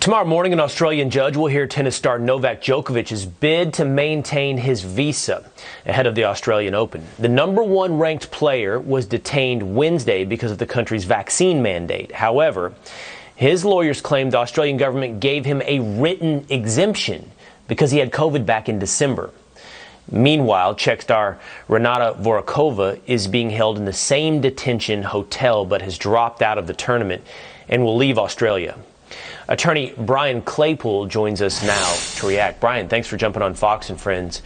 Tomorrow morning, an Australian judge will hear tennis star Novak Djokovic's bid to maintain his visa ahead of the Australian Open. The #1 ranked player was detained Wednesday because of the country's vaccine mandate. However, his lawyers claim the Australian government gave him a written exemption because he had COVID back in December. Meanwhile, Czech star Renata Voráčová is being held in the same detention hotel but has dropped out of the tournament and will leave Australia. Attorney Brian Claypool joins us now to react. Brian, thanks for jumping on Fox and Friends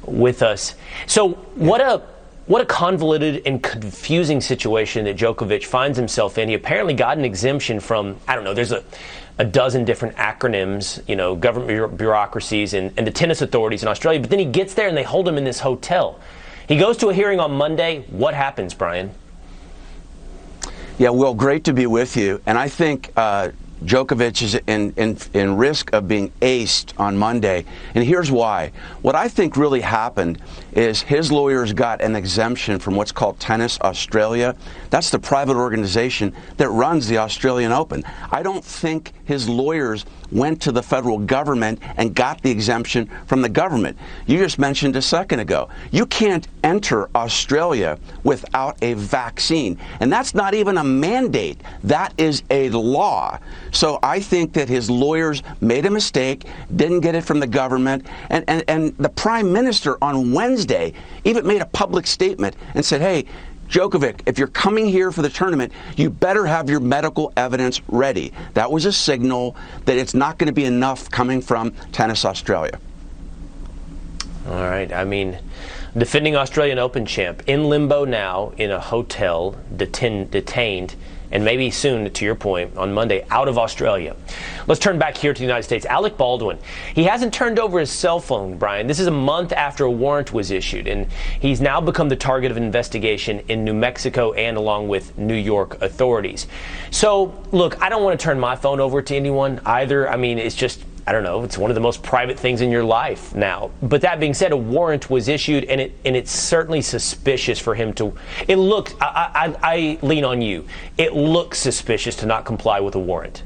with us. So what a convoluted and confusing situation that Djokovic finds himself in. He apparently got an exemption from, I don't know, there's a dozen different acronyms, you know, government bureaucracies and the tennis authorities in Australia. But then he gets there and they hold him in this hotel. He goes to a hearing on Monday. What happens, Brian? Yeah, Will, great to be with you. And I think Djokovic is in risk of being aced on Monday. And here's why. What I think really happened is his lawyers got an exemption from what's called Tennis Australia. That's the private organization that runs the Australian Open. I don't think his lawyers went to the federal government and got the exemption from the government. You just mentioned a second ago, you can't enter Australia without a vaccine. And that's not even a mandate. That is a law. So I think that his lawyers made a mistake, didn't get it from the government, and the Prime Minister on Wednesday even made a public statement and said, hey, Djokovic, if you're coming here for the tournament, you better have your medical evidence ready. That was a signal that it's not going to be enough coming from Tennis Australia. All right. I mean, defending Australian Open champ in limbo now in a hotel, detained, and maybe soon, to your point, on Monday, out of Australia. Let's turn back here to the United States. Alec Baldwin, he hasn't turned over his cell phone, Brian. This is a month after a warrant was issued, and he's now become the target of an investigation in New Mexico and along with New York authorities. So, look, I don't want to turn my phone over to anyone either. I mean, it's just, I don't know, it's one of the most private things in your life now. But that being said, a warrant was issued, and it's certainly suspicious for him to, it looked, I lean on you, it looks suspicious to not comply with a warrant.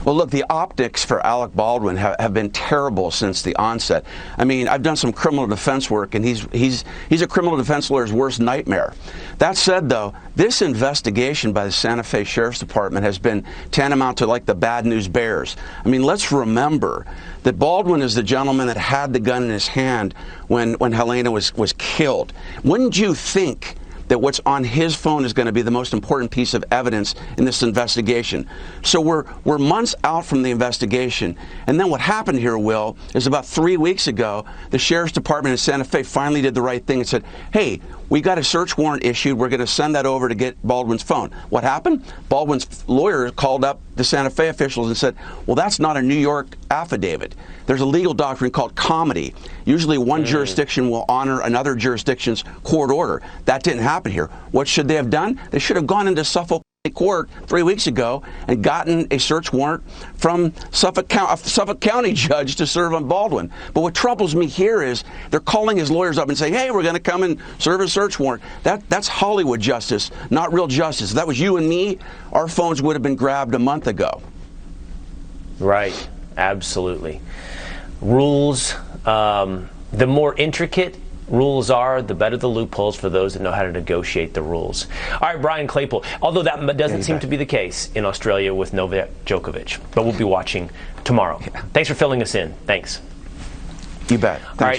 Well, look, the optics for Alec Baldwin have been terrible since the onset. I mean, I've done some criminal defense work, and he's a criminal defense lawyer's worst nightmare. That said, though, this investigation by the Santa Fe Sheriff's Department has been tantamount to like the Bad News Bears. I mean, let's remember that Baldwin is the gentleman that had the gun in his hand when Helena was killed. Wouldn't you think that what's on his phone is going to be the most important piece of evidence in this investigation? So we're months out from the investigation. And then what happened here, Will, is about 3 weeks ago, the Sheriff's Department in Santa Fe finally did the right thing and said, hey, we got a search warrant issued. We're going to send that over to get Baldwin's phone. What happened? Baldwin's lawyer called up the Santa Fe officials and said, well, that's not a New York affidavit. There's a legal doctrine called comity. Usually one jurisdiction will honor another jurisdiction's court order. That didn't happen here. What should they have done? They should have gone into Suffolk Court 3 weeks ago and gotten a search warrant from Suffolk County judge to serve on Baldwin. But what troubles me here is they're calling his lawyers up and saying, hey, we're going to come and serve a search warrant. That's Hollywood justice, not real justice. If that was you and me, our phones would have been grabbed a month ago. Right. Absolutely. Rules, the more intricate rules are, the better the loopholes for those that know how to negotiate the rules. All right, Brian Claypool, although that doesn't seem to be the case in Australia with Novak Djokovic, but we'll be watching tomorrow. Yeah. Thanks for filling us in. Thanks. You bet. Thanks. All right.